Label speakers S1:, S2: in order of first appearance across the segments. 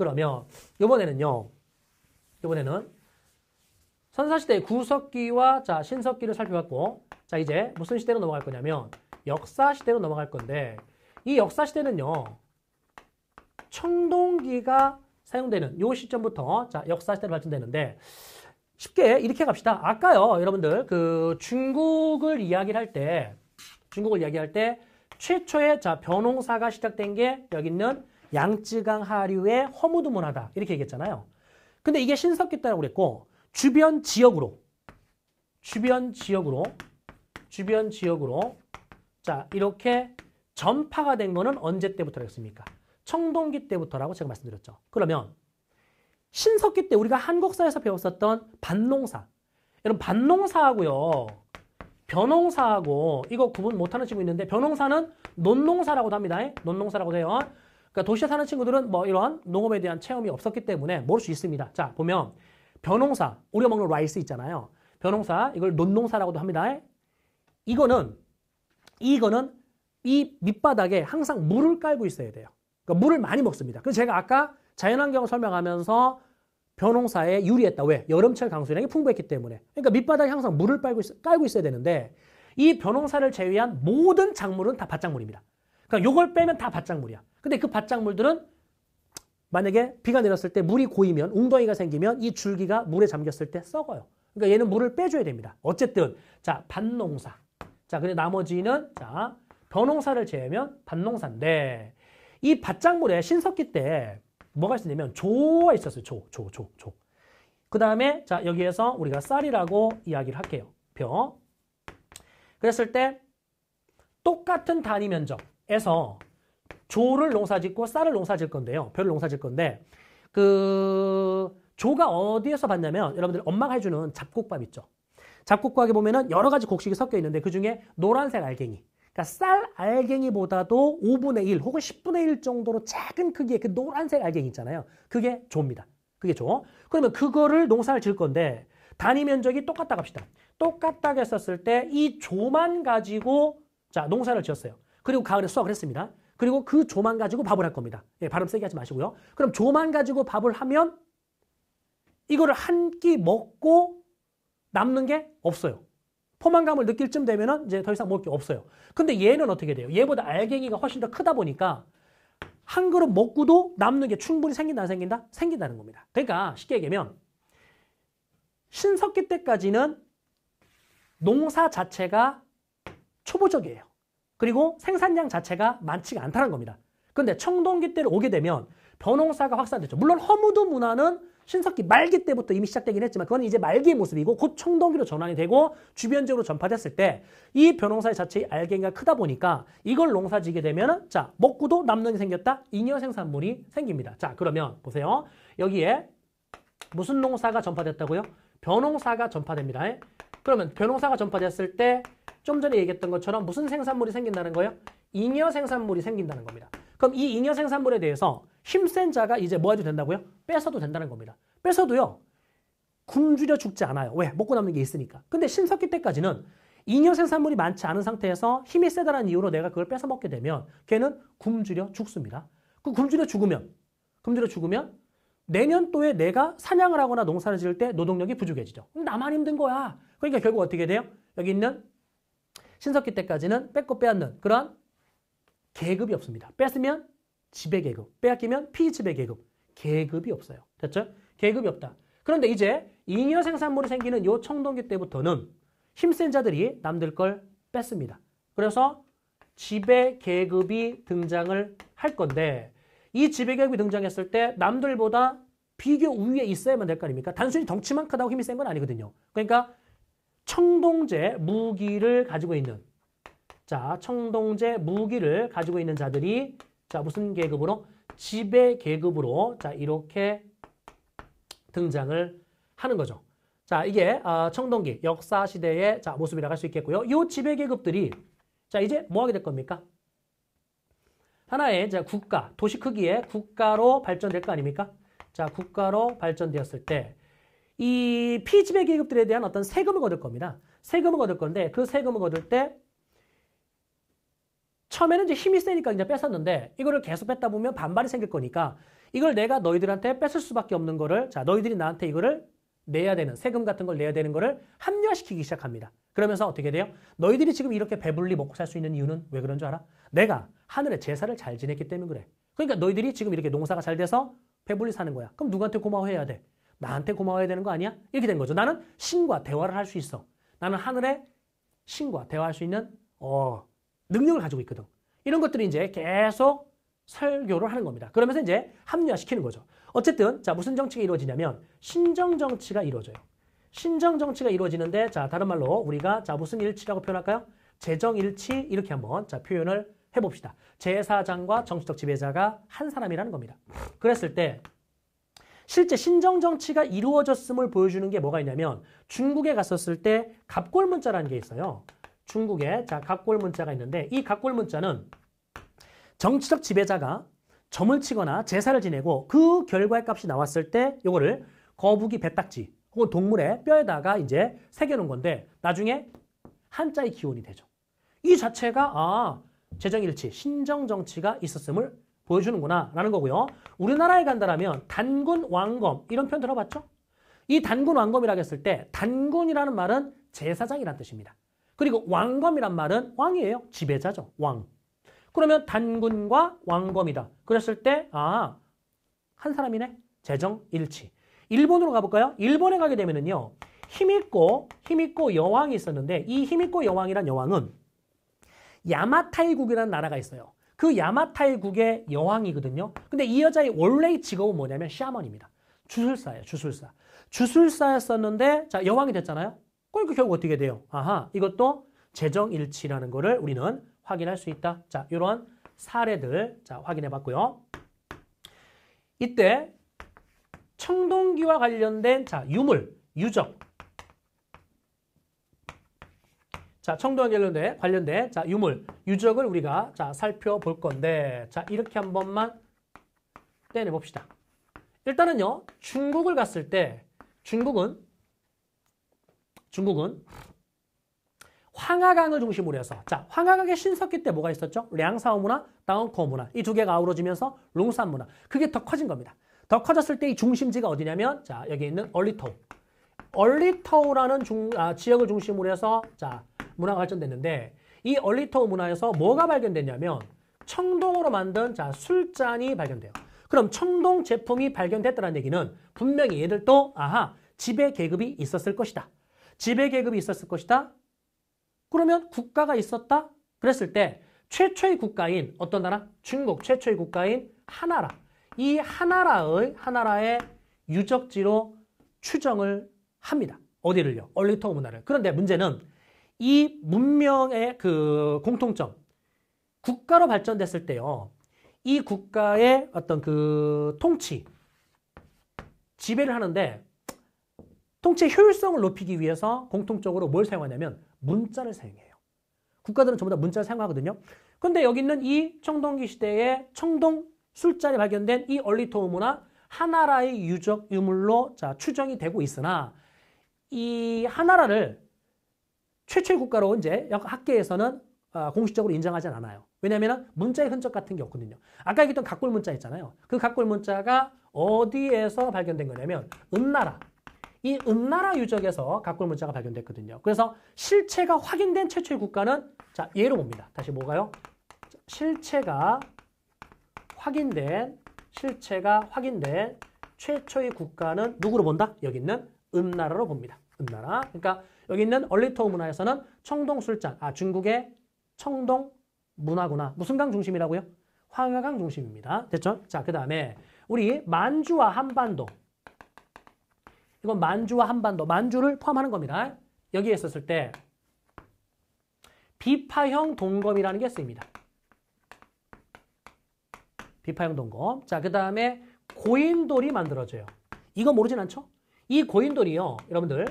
S1: 그러면 이번에는 선사시대의 구석기와 자, 신석기를 살펴봤고, 자, 이제 무슨 시대로 넘어갈 거냐면 역사시대로 넘어갈 건데, 이 역사시대는요, 청동기가 사용되는 요 시점부터 자, 역사시대로 발전되는데, 쉽게 이렇게 갑시다. 아까요, 여러분들, 그 중국을 이야기할 때, 최초의 자, 벼농사가 시작된 게 여기 있는 양쯔강 하류의 허무드 문화다. 이렇게 얘기했잖아요. 근데 이게 신석기 때라고 그랬고, 주변 지역으로 자, 이렇게 전파가 된 거는 언제 때부터였습니까? 청동기 때부터라고 제가 말씀드렸죠. 그러면 신석기 때 우리가 한국사에서 배웠었던 밭농사. 여러분, 밭농사하고요, 벼농사하고 이거 구분 못하는 친구 있는데, 벼농사는 논농사라고도 합니다. 논농사라고 해요. 그러니까 도시에 사는 친구들은 뭐 이런 농업에 대한 체험이 없었기 때문에 모를 수 있습니다. 자, 보면 벼농사, 우리가 먹는 라이스 있잖아요. 벼농사, 이걸 논농사라고도 합니다. 이거는 이 밑바닥에 항상 물을 깔고 있어야 돼요. 그러니까 물을 많이 먹습니다. 그래서 제가 아까 자연환경을 설명하면서 벼농사에 유리했다. 왜? 여름철 강수량이 풍부했기 때문에. 그러니까 밑바닥에 항상 물을 깔고 있어야 되는데, 이 벼농사를 제외한 모든 작물은 다 밭작물입니다. 그러니까 요걸 빼면 다 밭작물이야. 근데 그 밭작물들은 만약에 비가 내렸을 때 물이 고이면, 웅덩이가 생기면 이 줄기가 물에 잠겼을 때 썩어요. 그러니까 얘는 물을 빼줘야 됩니다. 어쨌든 자, 밭농사. 자, 근데 나머지는 자, 벼농사를 제외하면 밭농사인데, 이 밭작물에 신석기 때 뭐가 있었냐면 조가 있었어요. 조. 그 다음에 자, 여기에서 우리가 쌀이라고 이야기를 할게요. 벼. 그랬을 때 똑같은 단위 면적에서 조를 농사짓고 쌀을 농사질 건데요. 벼를 농사질 건데, 그 조가 어디에서 봤냐면 여러분들 엄마가 해주는 잡곡밥 있죠. 잡곡밥에 보면은 여러 가지 곡식이 섞여 있는데 그 중에 노란색 알갱이. 그러니까 쌀 알갱이보다도 5분의 1 혹은 10분의 1 정도로 작은 크기의 그 노란색 알갱이 있잖아요. 그게 조입니다. 그게 조. 그러면 그거를 농사를 지을 건데 단위 면적이 똑같다 갑시다. 똑같다 했었을 때 이 조만 가지고 자, 농사를 지었어요. 그리고 가을에 수확을 했습니다. 그리고 그 조만 가지고 밥을 할 겁니다. 예, 발음 세게 하지 마시고요. 그럼 조만 가지고 밥을 하면 이거를 한 끼 먹고 남는 게 없어요. 포만감을 느낄 쯤 되면은 이제 더 이상 먹을 게 없어요. 근데 얘는 어떻게 돼요? 얘보다 알갱이가 훨씬 더 크다 보니까 한 그릇 먹고도 남는 게 충분히 생긴다, 안 생긴다? 생긴다는 겁니다. 그러니까 쉽게 얘기하면 신석기 때까지는 농사 자체가 초보적이에요. 그리고 생산량 자체가 많지가 않다는 겁니다. 그런데 청동기 때를 오게 되면 벼농사가 확산됐죠. 물론 허무드 문화는 신석기 말기 때부터 이미 시작되긴 했지만 그건 이제 말기의 모습이고 곧 청동기로 전환이 되고 주변적으로 전파됐을 때 이 벼농사 자체의 알갱이가 크다 보니까 이걸 농사지게 되면 자, 먹고도 남는 게 생겼다. 잉여 생산물이 생깁니다. 자, 그러면 보세요. 여기에 무슨 농사가 전파됐다고요? 벼농사가 전파됩니다. 그러면 벼농사가 전파됐을 때 좀 전에 얘기했던 것처럼 무슨 생산물이 생긴다는 거예요? 잉여 생산물이 생긴다는 겁니다. 그럼 이 잉여 생산물에 대해서 힘센 자가 이제 뭐 해도 된다고요? 뺏어도 된다는 겁니다. 뺏어도요, 굶주려 죽지 않아요. 왜? 먹고 남는 게 있으니까. 근데 신석기 때까지는 잉여 생산물이 많지 않은 상태에서 힘이 세다는 이유로 내가 그걸 뺏어 먹게 되면 걔는 굶주려 죽습니다. 그 굶주려 죽으면 내년도에 내가 사냥을 하거나 농사를 지을 때 노동력이 부족해지죠. 나만 힘든 거야. 그러니까 결국 어떻게 돼요? 여기 있는 신석기 때까지는 뺏고 빼앗는 그런 계급이 없습니다. 뺏으면 지배계급, 빼앗기면 피지배계급, 계급이 없어요. 됐죠? 계급이 없다. 그런데 이제 잉여 생산물이 생기는 요 청동기 때부터는 힘센 자들이 남들 걸 뺐습니다. 그래서 지배계급이 등장을 할 건데 이 지배계급이 등장했을 때 남들보다 비교 우위에 있어야만 될 거 아닙니까? 단순히 덩치만 크다고 힘이 센 건 아니거든요. 그러니까 청동제 무기를 가지고 있는 청동제 무기를 가지고 있는 자들이 무슨 계급으로? 지배 계급으로 이렇게 등장을 하는 거죠. 이게 청동기 역사 시대의 모습이라고 할 수 있겠고요. 이 지배 계급들이 이제 뭐 하게 될 겁니까? 하나의 국가, 도시 크기의 국가로 발전될 거 아닙니까? 국가로 발전되었을 때 이 피지배 계급들에 대한 어떤 세금을 거둘 겁니다. 세금을 거둘 건데 그 세금을 거둘 때 처음에는 이제 힘이 세니까 그냥 뺏었는데 이거를 계속 뺐다 보면 반발이 생길 거니까 이걸 내가 너희들한테 뺏을 수밖에 없는 거를 자 너희들이 나한테 이거를 내야 되는 세금 같은 걸 내야 되는 거를 합리화시키기 시작합니다. 그러면서 어떻게 돼요? 너희들이 지금 이렇게 배불리 먹고 살 수 있는 이유는 왜 그런 줄 알아? 내가 하늘의 제사를 잘 지냈기 때문에 그래. 그러니까 너희들이 지금 이렇게 농사가 잘 돼서 배불리 사는 거야. 그럼 누구한테 고마워해야 돼? 나한테 고마워해야 되는 거 아니야? 이렇게 된 거죠. 나는 신과 대화를 할 수 있어. 나는 하늘의 신과 대화할 수 있는 능력을 가지고 있거든. 이런 것들이 이제 계속 설교를 하는 겁니다. 그러면서 이제 합리화시키는 거죠. 어쨌든 자 무슨 정치가 이루어지냐면 신정 정치가 이루어져요. 신정 정치가 이루어지는데 자 다른 말로 우리가 자 무슨 일치라고 표현할까요? 재정 일치 이렇게 한번 자 표현을 해봅시다. 제사장과 정치적 지배자가 한 사람이라는 겁니다. 그랬을 때 실제 신정 정치가 이루어졌음을 보여주는 게 뭐가 있냐면 중국에 갔었을 때 갑골문자라는 게 있어요. 중국에 자 갑골문자가 있는데 이 갑골문자는 정치적 지배자가 점을 치거나 제사를 지내고 그 결과의 값이 나왔을 때 요거를 거북이 배딱지 혹은 동물의 뼈에다가 이제 새겨놓은 건데 나중에 한자의 기원이 되죠. 이 자체가 재정일치, 신정정치가 있었음을 보여주는구나 라는 거고요. 우리나라에 간다라면 단군, 왕검 이런 표현 들어봤죠? 이 단군, 왕검이라고 했을 때 단군이라는 말은 제사장이란 뜻입니다. 그리고 왕검이란 말은 왕이에요. 지배자죠. 왕. 그러면 단군과 왕검이다. 그랬을 때 한 사람이네. 재정일치. 일본으로 가볼까요? 일본에 가게 되면은요. 히미코 여왕이 있었는데 이 히미코 여왕이란 여왕은 야마타이국이라는 나라가 있어요. 그 야마타이국의 여왕이거든요. 근데 이 여자의 원래의 직업은 뭐냐면 샤먼입니다. 주술사예요. 주술사. 주술사였었는데 자 여왕이 됐잖아요. 그러니까 결국 어떻게 돼요? 이것도 재정일치라는 거를 우리는 확인할 수 있다. 자, 이런 사례들 자 확인해 봤고요. 이때 청동기와 관련된 자 유물, 유적. 자, 청동기와 관련된 자 유물, 유적을 우리가 자 살펴볼 건데 자 이렇게 한 번만 떼내 봅시다. 일단은요 중국을 갔을 때 중국은 황하강을 중심으로 해서 자 황하강의 신석기 때 뭐가 있었죠? 량사오 문화, 다운커 문화 이 두 개가 아우러지면서 룽산 문화 그게 더 커진 겁니다. 더 커졌을 때 이 중심지가 어디냐면 자 여기 있는 얼리터우 얼리터우라는 지역을 중심으로 해서 자 문화가 발전됐는데 이 얼리터우 문화에서 뭐가 발견됐냐면 청동으로 만든 자 술잔이 발견돼요. 그럼 청동 제품이 발견됐다는 얘기는 분명히 얘들도 지배 계급이 있었을 것이다. 지배 계급이 있었을 것이다. 그러면 국가가 있었다? 그랬을 때 최초의 국가인 어떤 나라? 중국 최초의 국가인 하나라. 이 하나라의 유적지로 추정을 합니다. 어디를요? 얼리터우 문화를. 그런데 문제는 이 문명의 그 공통점, 국가로 발전됐을 때요. 이 국가의 어떤 그 통치, 지배를 하는데 통치의 효율성을 높이기 위해서 공통적으로 뭘 사용하냐면 문자를 사용해요. 국가들은 전부 다 문자를 사용하거든요. 그런데 여기 있는 이 청동기 시대에 청동 술잔이 발견된 이 얼리터우 문화 하나라의 유적 유물로 자 추정이 되고 있으나 이 하나라를 최초의 국가로 이제 학계에서는 공식적으로 인정하진 않아요. 왜냐하면 문자의 흔적 같은 게 없거든요. 아까 얘기했던 각골 문자 있잖아요. 그 각골 문자가 어디에서 발견된 거냐면 은나라. 이 은나라 유적에서 각골 문자가 발견됐거든요. 그래서 실체가 확인된 최초의 국가는 자 예로 봅니다. 다시 뭐가요? 실체가 확인된 최초의 국가는 누구로 본다? 여기 있는 은나라로 봅니다. 은나라. 그러니까 여기 있는 얼리터우 문화에서는 청동술잔. 중국의 청동 문화구나. 무슨 강 중심이라고요? 황하강 중심입니다. 됐죠? 자, 그 다음에 우리 만주와 한반도. 이건 만주와 한반도. 만주를 포함하는 겁니다. 여기에 있었을 때 비파형 동검이라는 게 쓰입니다. 비파형 동검. 자, 그 다음에 고인돌이 만들어져요. 이거 모르진 않죠? 이 고인돌이요. 여러분들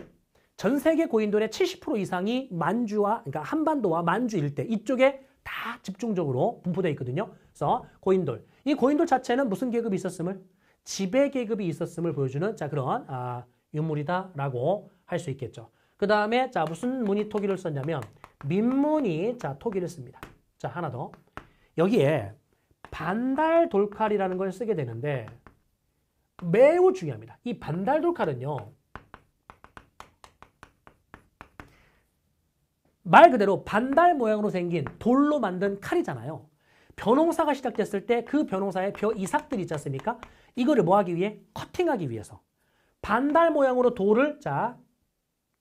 S1: 전 세계 고인돌의 70% 이상이 만주와 그러니까 한반도와 만주 일대 이쪽에 다 집중적으로 분포되어 있거든요. 그래서 고인돌. 이 고인돌 자체는 무슨 계급이 있었음을? 지배 계급이 있었음을 보여주는 자 그런 유물이다라고 할 수 있겠죠. 그 다음에 자 무슨 무늬 토기를 썼냐면 민무늬 자 토기를 씁니다. 자 하나 더. 여기에 반달 돌칼이라는 걸 쓰게 되는데 매우 중요합니다. 이 반달돌칼은요. 말 그대로 반달 모양으로 생긴 돌로 만든 칼이잖아요. 벼농사가 시작됐을 때 그 벼농사의 벼 이삭들이 있지 않습니까? 이거를 뭐 하기 위해? 커팅하기 위해서. 반달 모양으로 돌을 자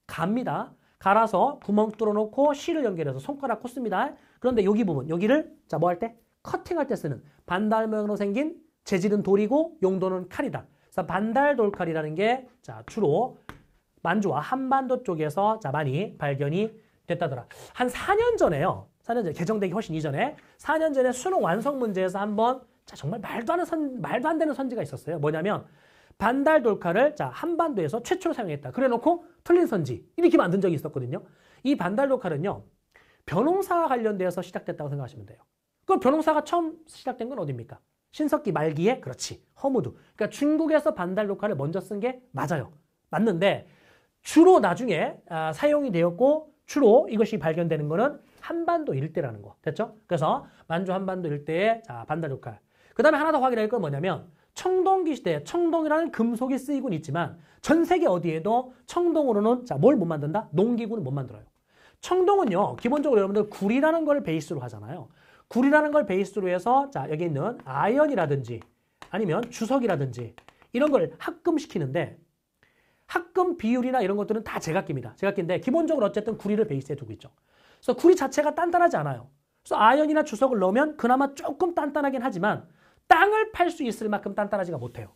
S1: 갑니다. 갈아서 구멍 뚫어놓고 실을 연결해서 손가락 꽂습니다. 그런데 여기 부분, 여기를 자 뭐 할 때? 커팅할 때 쓰는 반달 모양으로 생긴 재질은 돌이고 용도는 칼이다. 그래서 반달 돌칼이라는 게 자 주로 만주와 한반도 쪽에서 자 많이 발견이 됐다더라. 한 4년 전에요. 4년 전에 개정되기 훨씬 이전에 4년 전에 수능 완성 문제에서 한번 자 정말 말도 안 되는 선지가 있었어요. 뭐냐면 반달 돌칼을 자 한반도에서 최초로 사용했다. 그래놓고 틀린 선지 이렇게 만든 적이 있었거든요. 이 반달 돌칼은요. 벼농사와 관련되어서 시작됐다고 생각하시면 돼요. 그 벼농사가 처음 시작된 건 어디입니까? 신석기 말기에 그렇지 허무두. 그러니까 중국에서 반달 돌칼을 먼저 쓴 게 맞아요. 맞는데 주로 나중에 사용이 되었고 주로 이것이 발견되는 거는 한반도 일대라는 거. 됐죠? 그래서 만주 한반도 일대의 자, 반달 돌칼. 그 다음에 하나 더 확인할 건 뭐냐면 청동기 시대에 청동이라는 금속이 쓰이곤 있지만 전 세계 어디에도 청동으로는 자, 뭘 못 만든다? 농기구는 못 만들어요. 청동은요. 기본적으로 여러분들 구리라는 걸 베이스로 하잖아요. 구리라는 걸 베이스로 해서 자, 여기 있는 아연이라든지 아니면 주석이라든지 이런 걸 합금시키는데 합금 비율이나 이런 것들은 다 제각기입니다. 제각기인데 기본적으로 어쨌든 구리를 베이스에 두고 있죠. 그래서 구리 자체가 단단하지 않아요. 그래서 아연이나 주석을 넣으면 그나마 조금 단단하긴 하지만 땅을 팔 수 있을 만큼 단단하지가 못해요.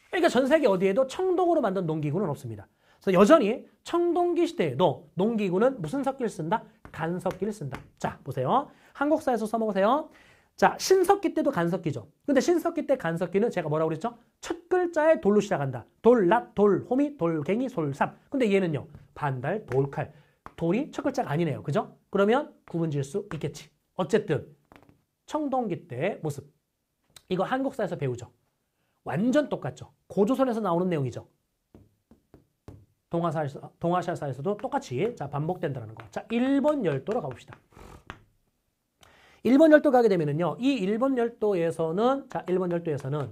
S1: 그러니까 전 세계 어디에도 청동으로 만든 농기구는 없습니다. 그래서 여전히 청동기 시대에도 농기구는 무슨 석기를 쓴다? 간석기를 쓴다. 자, 보세요. 한국사에서 써먹으세요. 자, 신석기 때도 간석기죠. 근데 신석기 때 간석기는 제가 뭐라고 그랬죠? 첫 글자에 돌로 시작한다. 돌낫, 돌, 호미, 돌갱이, 솔삼. 근데 얘는요. 반달, 돌칼. 돌이 첫 글자가 아니네요. 그죠? 그러면 구분 지을 수 있겠지. 어쨌든 청동기 때의 모습. 이거 한국사에서 배우죠. 완전 똑같죠. 고조선에서 나오는 내용이죠. 동아시아사에서도 똑같이 자 반복된다는 거. 자, 일본 열도로 가봅시다. 일본 열도 가게 되면은요. 이 일본 열도에서는 자, 일본 열도에서는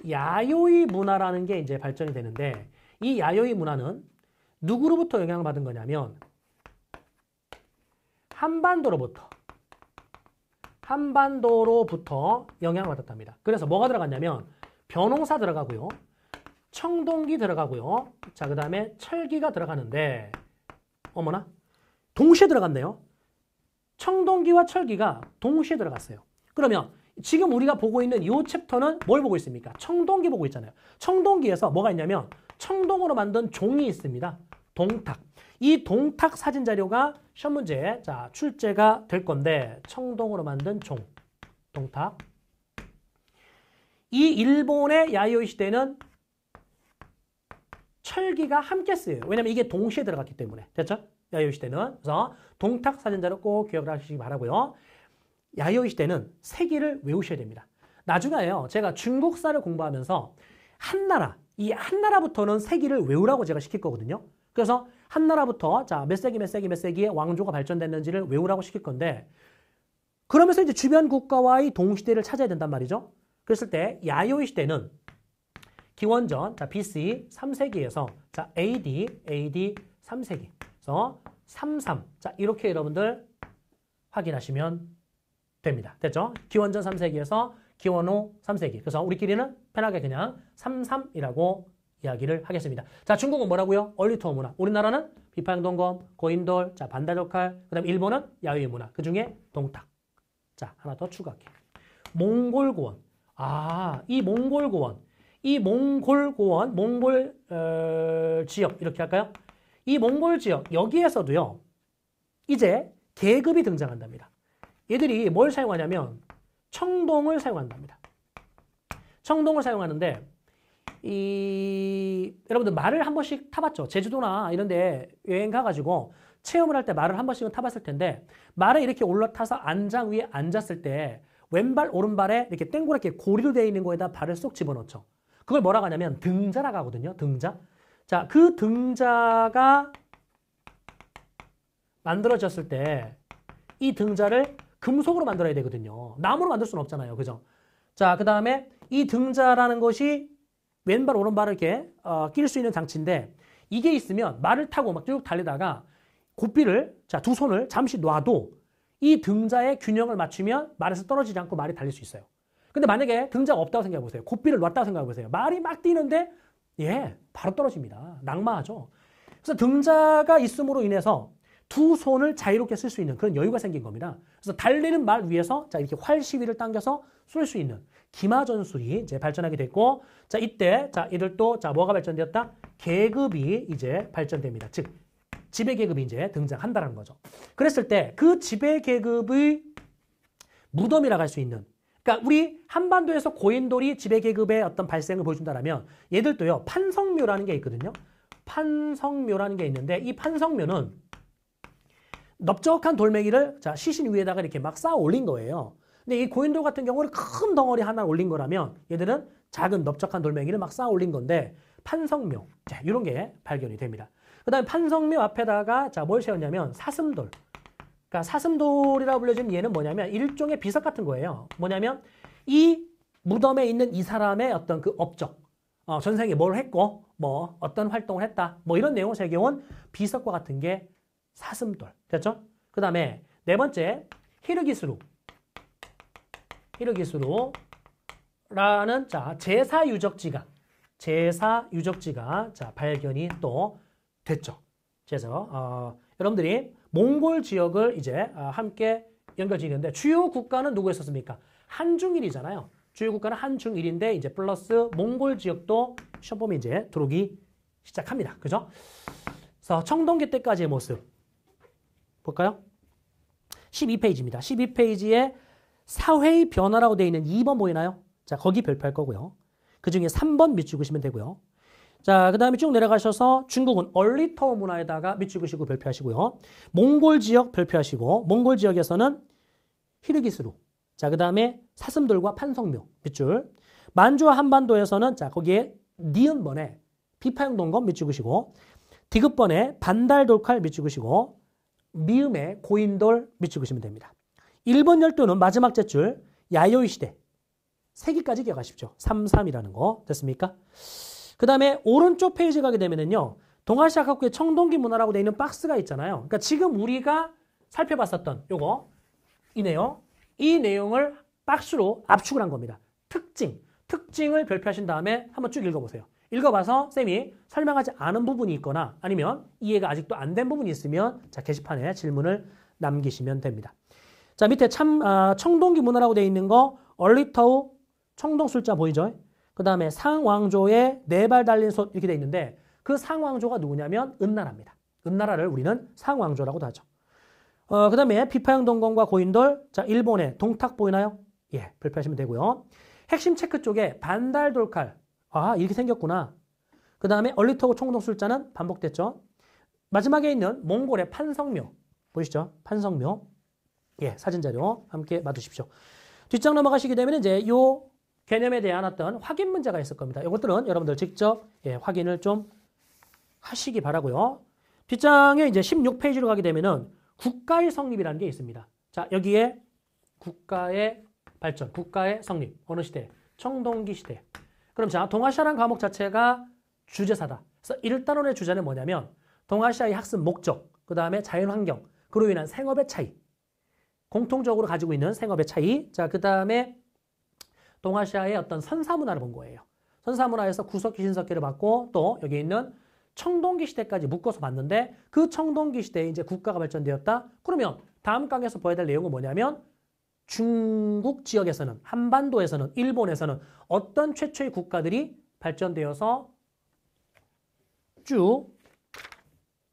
S1: 야요이 문화라는 게 이제 발전이 되는데 이 야요이 문화는 누구로부터 영향을 받은 거냐면 한반도로부터 영향을 받았답니다. 그래서 뭐가 들어갔냐면 벼농사 들어가고요. 청동기 들어가고요. 자, 그 다음에 철기가 들어가는데 어머나 동시에 들어갔네요. 청동기와 철기가 동시에 들어갔어요. 그러면 지금 우리가 보고 있는 이 챕터는 뭘 보고 있습니까? 청동기 보고 있잖아요. 청동기에서 뭐가 있냐면 청동으로 만든 종이 있습니다. 동탁. 이 동탁 사진 자료가 시험 문제에 자, 출제가 될 건데 청동으로 만든 종, 동탁. 이 일본의 야요이 시대는 철기가 함께 쓰여요. 왜냐면 이게 동시에 들어갔기 때문에. 됐죠? 야요이 시대는. 그래서 동탁 사진 자료 꼭 기억을 하시기 바라고요. 야요이 시대는 세기를 외우셔야 됩니다. 나중에요. 제가 중국사를 공부하면서 이 한나라부터는 세기를 외우라고 제가 시킬 거거든요. 그래서 한나라부터 자, 몇 세기에 왕조가 발전됐는지를 외우라고 시킬 건데 그러면서 이제 주변 국가와의 동시대를 찾아야 된단 말이죠. 그랬을 때 야요이 시대는 기원전 자, BC 3세기에서 자, AD 3세기. 그래서 33. 자, 이렇게 여러분들 확인하시면 됩니다. 됐죠? 기원전 3세기에서 기원 후 3세기. 그래서 우리끼리는 편하게 그냥 33이라고 이야기를 하겠습니다. 자, 중국은 뭐라고요? 얼리투어 문화. 우리나라는 비파양동검, 고인돌, 자, 반달돌칼. 그 다음에 일본은 야요이 문화. 그 중에 동탁. 자, 하나 더 추가할게요. 몽골고원. 이 몽골고원, 몽골 지역 이렇게 할까요? 이 몽골 지역 여기에서도요. 이제 계급이 등장한답니다. 얘들이 뭘 사용하냐면 청동을 사용한답니다. 청동을 사용하는데 여러분들 말을 한 번씩 타봤죠? 제주도나 이런 데 여행 가가지고 체험을 할 때 말을 한 번씩은 타봤을 텐데 말에 이렇게 올라타서 안장 위에 앉았을 때 왼발 오른발에 이렇게 땡그랗게 고리로 되어 있는 거에다 발을 쏙 집어넣죠. 그걸 뭐라고 하냐면 등자라고 하거든요. 등자. 자, 그 등자가 만들어졌을 때 이 등자를 금속으로 만들어야 되거든요. 나무로 만들 수는 없잖아요. 그죠? 자, 그 다음에 이 등자라는 것이 왼발 오른발을 이렇게 낄 수 있는 장치인데 이게 있으면 말을 타고 막 쭉 달리다가 고삐를 자, 두 손을 잠시 놔도 이 등자의 균형을 맞추면 말에서 떨어지지 않고 말이 달릴 수 있어요. 근데 만약에 등자가 없다고 생각해 보세요. 고삐를 놨다고 생각해 보세요. 말이 막 뛰는데 바로 떨어집니다. 낙마하죠. 그래서 등자가 있음으로 인해서 두 손을 자유롭게 쓸 수 있는 그런 여유가 생긴 겁니다. 그래서 달리는 말 위에서 자, 이렇게 활 시위를 당겨서 쏠 수 있는 기마전술이 이제 발전하게 됐고, 자, 이때, 자, 이들도, 자, 뭐가 발전되었다? 계급이 이제 발전됩니다. 즉, 지배계급이 이제 등장한다는 거죠. 그랬을 때 그 지배계급의 무덤이라고 할 수 있는, 그러니까 우리 한반도에서 고인돌이 지배계급의 어떤 발생을 보여준다면 얘들도요, 판성묘라는 게 있거든요. 판성묘라는 게 있는데 이 판성묘는 넓적한 돌멩이를 자, 시신 위에다가 이렇게 막 쌓아 올린 거예요. 근데 이 고인돌 같은 경우는 큰 덩어리 하나 올린 거라면 얘들은 작은 넓적한 돌멩이를 막 쌓아 올린 건데 판성묘, 자, 이런 게 발견이 됩니다. 그 다음에 판성묘 앞에다가 자, 뭘 세웠냐면 사슴돌. 그러니까 사슴돌이라고 불려지는 얘는 뭐냐면 일종의 비석 같은 거예요. 뭐냐면 이 무덤에 있는 이 사람의 어떤 그 업적, 전생에 뭘 했고 뭐 어떤 활동을 했다, 뭐 이런 내용을 새겨온 비석과 같은 게 사슴돌. 됐죠? 그 다음에 네 번째 히르기스루라는 자, 제사 유적지가 자, 발견이 또 됐죠. 그래서 여러분들이 몽골 지역을 이제 함께 연결지는데 주요 국가는 누구 했었습니까? 한중일이잖아요. 주요 국가는 한중일인데 이제 플러스 몽골 지역도 시험 보면 이제 들어오기 시작합니다. 그죠? 그래서 청동기 때까지의 모습 볼까요? 12페이지입니다. 12페이지에 사회의 변화라고 되어 있는 2번 보이나요? 자, 거기 별표할 거고요. 그 중에 3번 밑줄그시면 되고요. 자, 그 다음에 쭉 내려가셔서 중국은 얼리터 문화에다가 밑줄그시고 별표하시고요. 몽골 지역 별표하시고, 몽골 지역에서는 히르기스루. 자, 그 다음에 사슴돌과 판성묘 밑줄. 만주와 한반도에서는 자, 거기에 니은번에 비파용동검 밑줄그시고, 디귿번에 반달돌칼 밑줄그시고, 미음에 고인돌 밑줄그시면 됩니다. 일본 열도는 마지막 zet줄 야요이 시대. 3기까지 기억하십시오. 33이라는 거 됐습니까? 그 다음에 오른쪽 페이지 가게 되면은요, 동아시아 각국의 청동기 문화라고 되어 있는 박스가 있잖아요. 그러니까 지금 우리가 살펴봤었던 요거, 이 내용을 박스로 압축을 한 겁니다. 특징을 별표하신 다음에 한번 쭉 읽어보세요. 읽어봐서 쌤이 설명하지 않은 부분이 있거나 아니면 이해가 아직도 안 된 부분이 있으면 자, 게시판에 질문을 남기시면 됩니다. 자, 밑에 청동기 문화라고 되어 있는 거 얼리터우 청동술자 보이죠? 그 다음에 상왕조의 4발 달린 솥 이렇게 되어 있는데 그 상왕조가 누구냐면 은나라입니다. 은나라를 우리는 상왕조라고도 하죠. 그 다음에 비파용동검과 고인돌, 자, 일본의 동탁 보이나요? 예, 별표하시면 되고요. 핵심 체크 쪽에 반달돌칼, 이렇게 생겼구나. 그 다음에 얼리터우 청동술자는 반복됐죠. 마지막에 있는 몽골의 판성묘 보이시죠? 판성묘. 예, 사진자료 함께 봐두십시오. 뒷장 넘어가시게 되면 이제 요 개념에 대한 어떤 확인 문제가 있을 겁니다. 이것들은 여러분들 직접 확인을 좀 하시기 바라고요. 뒷장에 이제 16페이지로 가게 되면은 국가의 성립이라는 게 있습니다. 자, 여기에 국가의 발전, 국가의 성립. 어느 시대? 청동기 시대. 그럼 자, 동아시아라는 과목 자체가 주제사다. 그래서 1단원의 주제는 뭐냐면 동아시아의 학습 목적, 그 다음에 자연환경, 그로 인한 생업의 차이. 공통적으로 가지고 있는 생업의 차이. 자, 그 다음에 동아시아의 어떤 선사문화를 본 거예요. 선사문화에서 구석기, 신석기를 봤고 또 여기 있는 청동기 시대까지 묶어서 봤는데 그 청동기 시대에 이제 국가가 발전되었다. 그러면 다음 강에서 보여야 될 내용은 뭐냐면 중국 지역에서는, 한반도에서는, 일본에서는 어떤 최초의 국가들이 발전되어서 쭉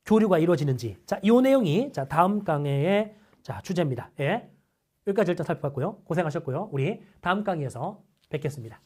S1: 교류가 이루어지는지. 자, 이 내용이 자, 다음 강의의 자, 주제입니다. 예. 여기까지 일단 살펴봤고요. 고생하셨고요. 우리 다음 강의에서 뵙겠습니다.